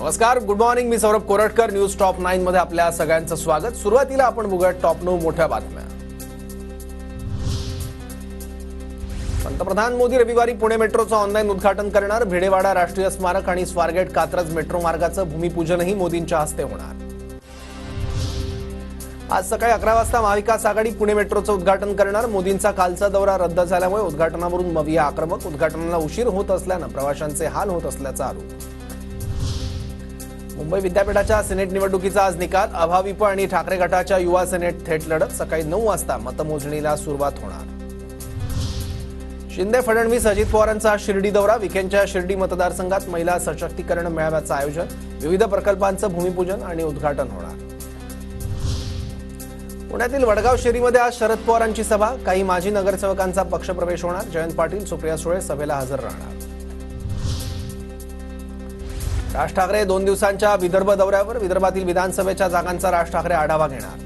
नमस्कार, good morning. मी Saurabh Koratkar. News top 9 मध्ये आपल्या सगळ्यांचं स्वागत. सुरुवातीला आपण बघूया टॉप 9 मोठ्या बातम्या. पंतप्रधान मोदी रविवारी पुणे मेट्रोचं ऑनलाईन उद्घाटन करणार. भिडेवाडा राष्ट्रीय स्मारक आणि स्वारगेट कात्रज मेट्रो मार्गाचं भूमिपूजनही मोदींच्या हस्ते होणार. आज सकाळी 11 वाजता महाविकास आघाडी पुणे मेट्रोचं उद्घाटन करणार. मोदींचा कालचा दौरा रद्द झाल्यामुळे उद्घाटनावरून मविया आक्रमक. उद्घाटनाला उशीर होत असल्यानं प्रवाशांचे हाल होत असल्याचा आरोप. मुंबई विद्यापीठाच्या सिनेट निवडणुकीचा आज निकाल. अभाविप आणि ठाकरे गटाच्या युवा सिनेट थेट लढत. सकाळी 9 वाजता मतमोजणीला सुरुवात होणार. शिंदे फडणवीस अजित पवारांचा शिर्डी दौरा. विखेंच्या शिर्डी मतदारसंघात महिला सशक्तीकरण मेळाव्याचं आयोजन. विविध प्रकल्पांचं भूमिपूजन आणि उद्घाटन होणार. पुण्यातील वडगाव शेरीमध्ये आज शरद पवारांची सभा. काही माजी नगरसेवकांचा पक्षप्रवेश होणार. जयंत पाटील, सुप्रिया सुळे सभेला हजर राहणार. राज ठाकरे 2 दिवसांच्या विदर्भ दौऱ्यावर. विदर्भातील विधानसभेच्या जागांचा राज ठाकरे आढावा घेणार.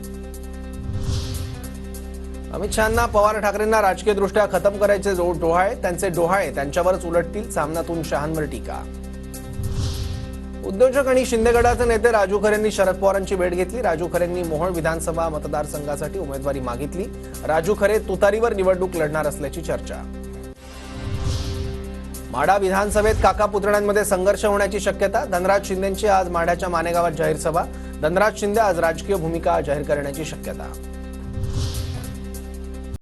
अमित शहांना पवार ठाकरेंना राजकीयदृष्ट्या खतम करायचे डोहाळे. त्यांचे डोहाळे त्यांच्यावरच उलटतील. सामनातून शहांवर टीका. उद्योजक आणि शिंदे गटाचे नेते राजू खरेंनी शरद पवारांची भेट घेतली. राजू खरेंनी मोहोळ विधानसभा मतदारसंघासाठी उमेदवारी मागितली. राजू खरे तुतारीवर निवडणूक लढणार असल्याची चर्चा. माढा विधानसभेत काका पुतण्यांमध्ये संघर्ष होण्याची शक्यता. धनराज शिंदेंची आज माढ्याच्या मानेगावात जाहीर सभा. धनराज शिंदे आज राजकीय भूमिका जाहीर करण्याची शक्यता.